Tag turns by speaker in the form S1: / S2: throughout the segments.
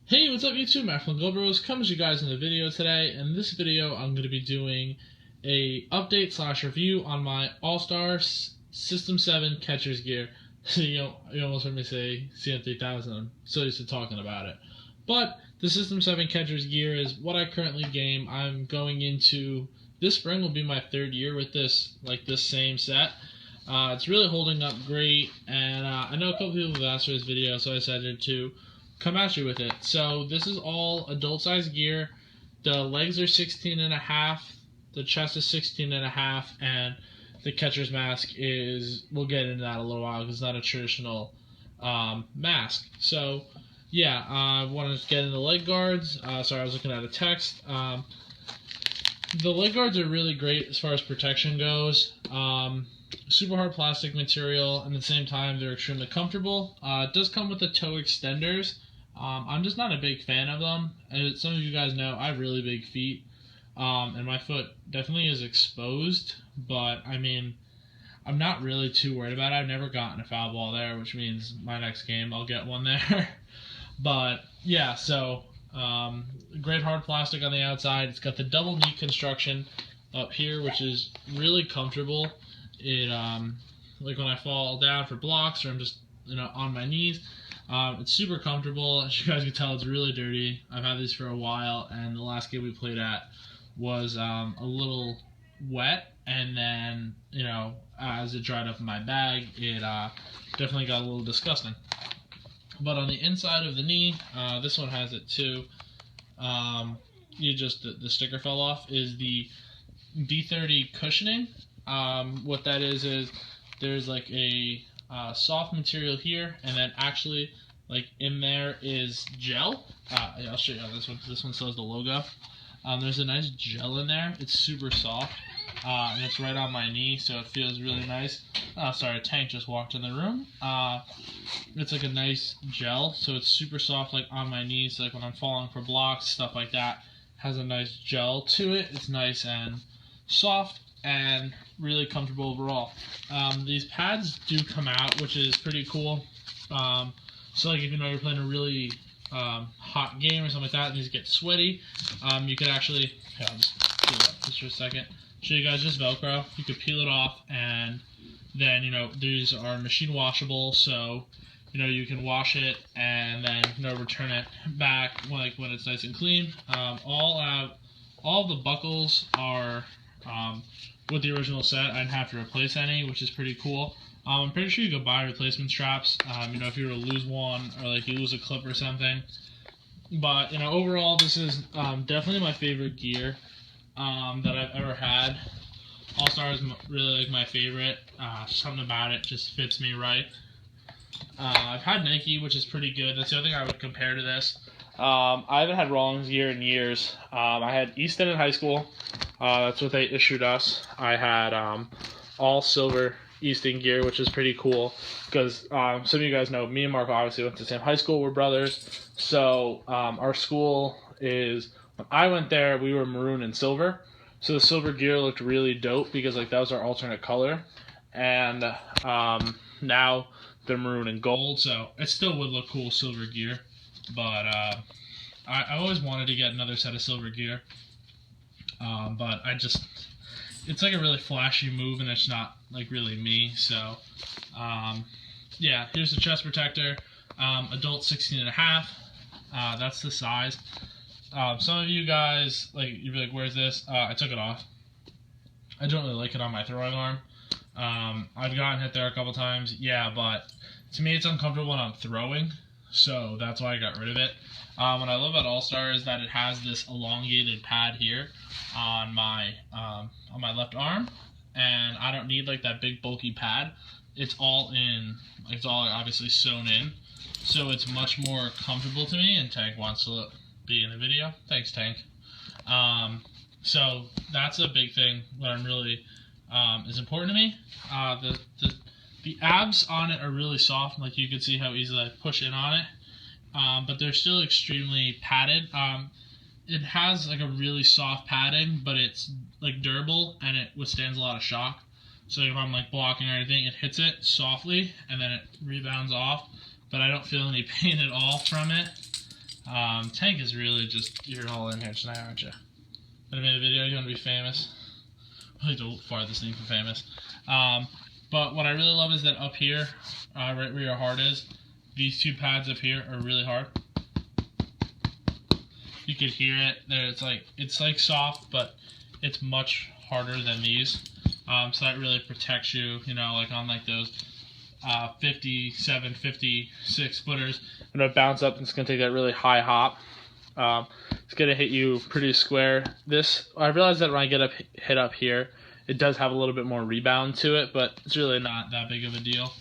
S1: Hey, what's up YouTube? Matt from Globros coming to you guys in the video today. In this video, I'm going to be doing a update / review on my Allstar System 7 catcher's gear. You almost heard me say CM3000. I'm so used to talking about it. But the System 7 catcher's gear is what I currently game. I'm going into this spring will be my third year with this same set. It's really holding up great, and I know a couple people have asked for this video, so I decided to come at you with it. So this is all adult size gear. The legs are 16.5, the chest is 16.5, and the catcher's mask is, we'll get into that in a little while because it's not a traditional mask. So yeah, I wanted to get into leg guards. Sorry, I was looking at a text. The leg guards are really great as far as protection goes. Super hard plastic material, and at the same time they're extremely comfortable. It does come with the toe extenders. I'm just not a big fan of them. As some of you guys know, I have really big feet, and my foot definitely is exposed, but I mean, I'm not really too worried about it. I've never gotten a foul ball there, which means my next game I'll get one there. But yeah, so great hard plastic on the outside. It's got the double knee construction up here, which is really comfortable. It like when I fall down for blocks or I'm just on my knees, it's super comfortable. As you guys can tell, it's really dirty. I've had these for a while, and the last game we played at was a little wet, and then as it dried up in my bag, it definitely got a little disgusting. But on the inside of the knee, this one has it too. The sticker fell off. Is the D30 cushioning. What that is there's like a soft material here, and then actually like in there is gel. I'll show you how this one. This one says the logo. There's a nice gel in there. It's super soft, and it's right on my knee, so it feels really nice. Sorry, a tank just walked in the room. It's like a nice gel, so it's super soft, like on my knees. So like when I'm falling for blocks, stuff like that, has a nice gel to it. It's nice and soft and really comfortable overall. These pads do come out, which is pretty cool. So like if you're playing a really hot game or something like that, and these get sweaty, you could actually, I'll just peel it up just for a second. Show you guys just Velcro. You could peel it off, and then these are machine washable, so you can wash it and then return it back when it's nice and clean. All the buckles are with the original set. I didn't have to replace any, which is pretty cool. I'm pretty sure you could buy replacement straps, if you were to lose one or like you lose a clip or something. But overall, this is definitely my favorite gear that I've ever had. Allstar is really like my favorite. Something about it just fits me right. I've had Nike, which is pretty good. That's the other thing I would compare to this. I haven't had Rollins gear in years. I had Easton in high school. That's what they issued us. I had all silver Easton gear, which is pretty cool because some of you guys know me and Mark obviously went to the same high school. We're brothers. So our school is, when I went there, we were maroon and silver. So the silver gear looked really dope because that was our alternate color. And now they're maroon and gold, so it still would look cool silver gear. But I always wanted to get another set of silver gear. But it's like a really flashy move, and it's not like really me. So yeah, here's the chest protector. Adult 16.5. That's the size. Some of you guys you'd be like, where's this? I took it off. I don't really like it on my throwing arm. I've gotten hit there a couple times, yeah, but to me it's uncomfortable when I'm throwing, so that's why I got rid of it. What I love about Allstar is that it has this elongated pad here on my left arm, and I don't need like that big bulky pad. It's all obviously sewn in, so it's much more comfortable to me. And Tank wants to be in the video. Thanks, Tank. So that's a big thing that I'm really is important to me. The abs on it are really soft, like you can see how easily I push in on it, but they're still extremely padded. It has like a really soft padding, but it's like durable and it withstands a lot of shock. So if I'm like blocking or anything, it hits it softly and then it rebounds off, but I don't feel any pain at all from it. Tank is really just, you're all in here tonight, aren't you? Gonna make a video, you wanna be famous? Really the farthest thing from famous. But what I really love is that up here, right where your heart is, these two pads up here are really hard. You could hear it. It's like soft, but it's much harder than these. So that really protects you, you know, like on like those 57, 56 footers. And it'll bounce up and it's gonna take that really high hop. It's gonna hit you pretty square. I realize that when I hit up here, it does have a little bit more rebound to it, but it's really not that big of a deal.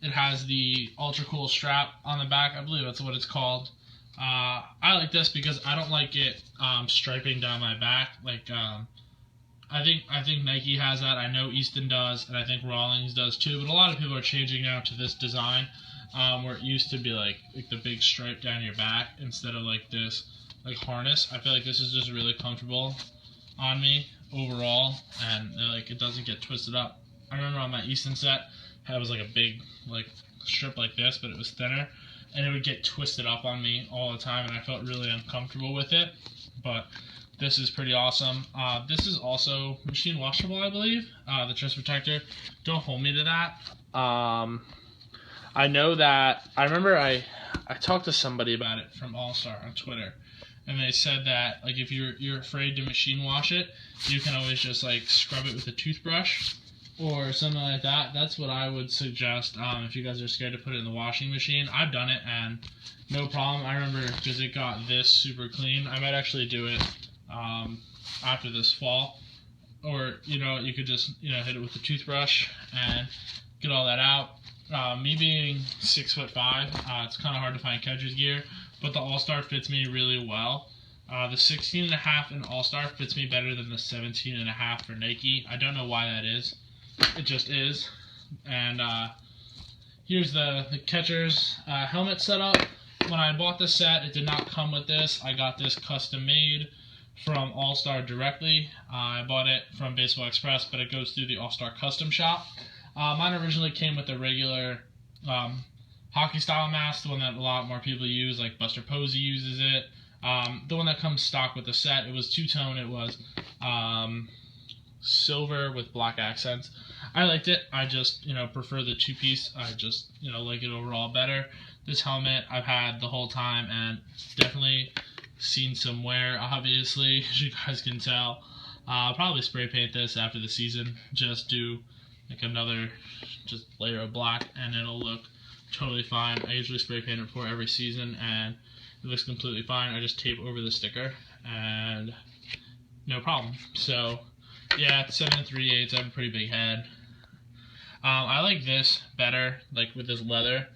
S1: It has the ultra cool strap on the back. I believe that's what it's called. I like this because I don't like it striping down my back. Like I think Nike has that. I know Easton does, and I think Rawlings does too. But a lot of people are changing now to this design, where it used to be like the big stripe down your back instead of like this like harness. I feel like this is just really comfortable on me overall, and like it doesn't get twisted up. I remember on my Easton set, it was like a big like strip like this, but it was thinner, and it would get twisted up on me all the time, and I felt really uncomfortable with it. But this is pretty awesome. This is also machine washable, I believe. The chest protector. Don't hold me to that. I know that. I remember I talked to somebody about it from Allstar on Twitter, and they said that like if you're afraid to machine wash it, you can always just like scrub it with a toothbrush or something like that. That's what I would suggest if you guys are scared to put it in the washing machine. I've done it and no problem. I remember because it got this super clean. I might actually do it after this fall, or you know, you could just hit it with a toothbrush and get all that out. Me being 6'5", it's kind of hard to find catcher's gear, but the All-Star fits me really well. The 16.5 in All-Star fits me better than the 17.5 for Nike. I don't know why that is. It just is. And here's the catcher's helmet setup. When I bought this set, it did not come with this. I got this custom made from All-Star directly. I bought it from Baseball Express, but it goes through the All-Star custom shop. Mine originally came with the regular hockey style mask, the one that a lot more people use, like Buster Posey uses it. The one that comes stock with the set, it was two-tone. It was silver with black accents. I liked it. I just prefer the two-piece. I just like it overall better. This helmet I've had the whole time and definitely seen some wear, obviously, as you guys can tell. I'll probably spray paint this after the season. Just do like another just layer of black and it'll look totally fine. I usually spray paint it before every season and it looks completely fine. I just tape over the sticker and no problem. So yeah, it's 7 3/8. I have a pretty big head. I like this better, like with this leather.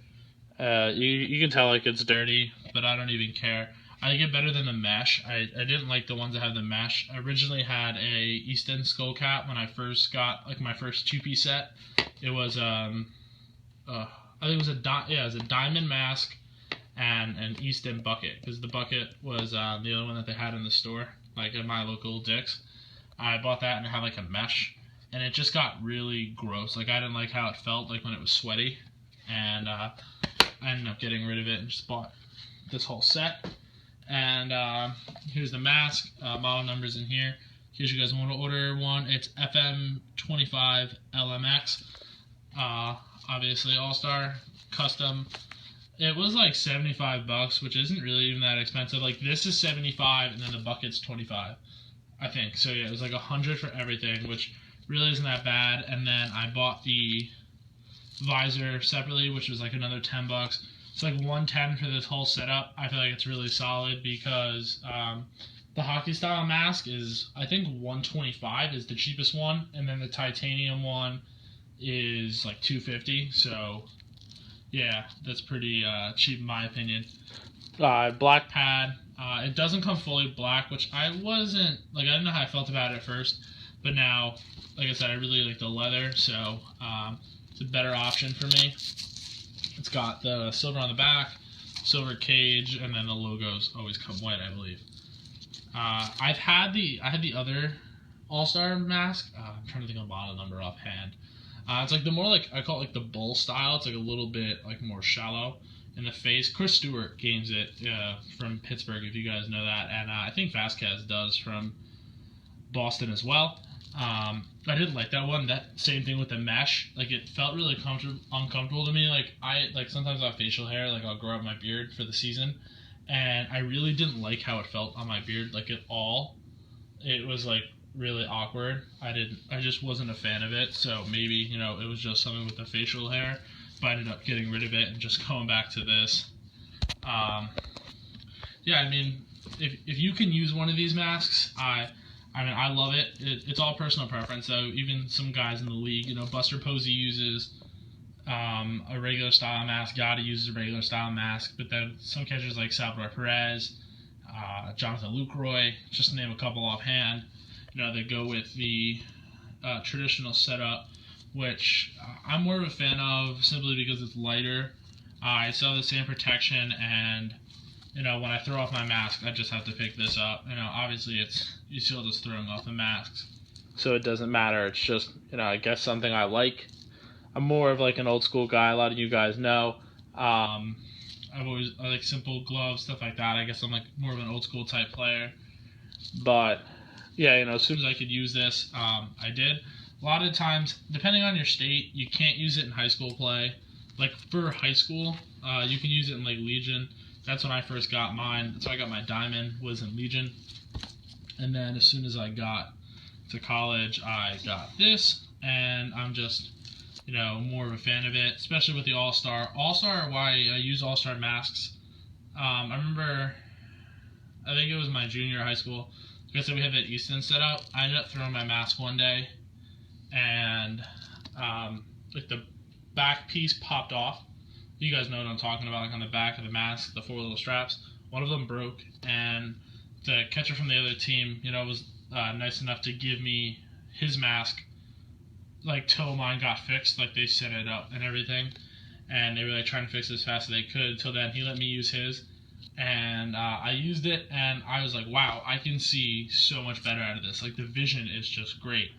S1: You can tell like it's dirty, but I don't even care. I like it better than the mesh. I didn't like the ones that have the mesh. I originally had a Easton skull cap when I first got like my first two-piece set. It was I think it was a diamond mask and an Easton bucket, because the bucket was the other one that they had in the store, like at my local Dick's. I bought that and it had like a mesh, and it just got really gross. Like I didn't like how it felt like when it was sweaty, and I ended up getting rid of it and just bought this whole set. And here's the mask, model numbers in here. In case you guys want to order one, it's FM25 LMX. Obviously All-Star custom. It was like $75, which isn't really even that expensive. Like this is $75 and then the bucket's $25, I think. So yeah, it was like $100 for everything, which really isn't that bad. And then I bought the visor separately, which was like another $10. It's like $110 for this whole setup. I feel like it's really solid because the hockey style mask is, I think, $125 is the cheapest one, and then the titanium one is like $250. So yeah, that's pretty cheap in my opinion. Black pad. It doesn't come fully black, which I wasn't like. I didn't know how I felt about it at first, but now, like I said, I really like the leather, so it's a better option for me. It's got the silver on the back, silver cage, and then the logos always come white, I believe. I had the other All-Star mask. I'm trying to think of the model number offhand. It's like the more like, I call it like the bull style. It's like a little bit like more shallow. in the face. Chris Stewart gains it from Pittsburgh, if you guys know that, and I think Vasquez does from Boston as well. I didn't like that one. That same thing with the mesh. Like, it felt really uncomfortable to me. Like sometimes I have facial hair. Like, I'll grow out my beard for the season, and I really didn't like how it felt on my beard. Like, at all. It was like really awkward. I just wasn't a fan of it. So maybe it was just something with the facial hair. But I ended up getting rid of it and just going back to this. Yeah, I mean, if you can use one of these masks, I love it. It's all personal preference. So even some guys in the league, Buster Posey uses a regular style mask. Gotti uses a regular style mask. But then some catchers like Salvador Perez, Jonathan Lucroy, just to name a couple offhand, they go with the traditional setup, which I'm more of a fan of simply because it's lighter. I still have the same protection, and when I throw off my mask, I just have to pick this up. Obviously you're still just throwing off the masks, so it doesn't matter. It's just I guess something I like. I'm more of like an old school guy. A lot of you guys know. I like simple gloves, stuff like that. I guess I'm like more of an old school type player. But yeah, as soon as I could use this, I did. A lot of times, depending on your state, you can't use it in high school play. Like for high school, you can use it in like Legion. That's when I first got mine. That's how I got my diamond, was in Legion. And then as soon as I got to college, I got this, and I'm just more of a fan of it, especially with the Allstar. Allstar, why I use Allstar masks. I remember, I think it was my junior high school. Like I said, we had that Easton set up. I ended up throwing my mask one day, and like the back piece popped off. You guys know what I'm talking about, like on the back of the mask, the 4 little straps. One of them broke, and the catcher from the other team, was nice enough to give me his mask, like till mine got fixed. Like they set it up and everything, and they were like trying to fix it as fast as they could. Until then, he let me use his, and I used it, and I was like, wow, I can see so much better out of this. Like the vision is just great.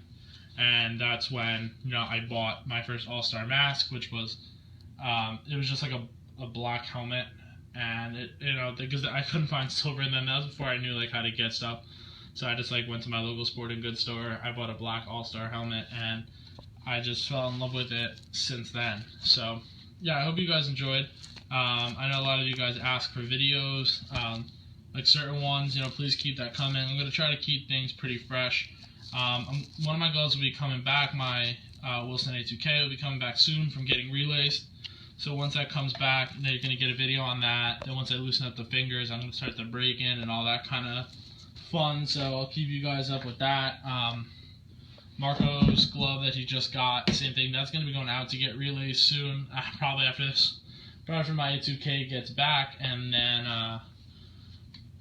S1: And that's when I bought my first All-Star mask, which was it was just like a black helmet, and it because I couldn't find silver in them. That was before I knew like how to get stuff. So I just like went to my local sporting goods store. I bought a black All-Star helmet, and I just fell in love with it since then. So yeah, I hope you guys enjoyed. I know a lot of you guys ask for videos, like certain ones. Please keep that coming. I'm gonna try to keep things pretty fresh. One of my goals will be coming back. My Wilson A2K will be coming back soon from getting relaced. So once that comes back, then you're going to get a video on that. Then once I loosen up the fingers, I'm going to start the break-in and all that kind of fun. So I'll keep you guys up with that. Marco's glove that he just got, same thing. That's going to be going out to get relaced soon, probably after this. Probably after my A2K gets back, and then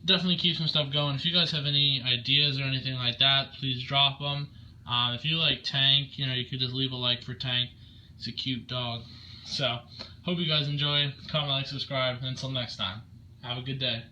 S1: definitely keep some stuff going. If you guys have any ideas or anything like that, please drop them. If you like Tank, you could just leave a like for Tank. It's a cute dog. So, hope you guys enjoy. Comment, like, subscribe, and until next time, have a good day.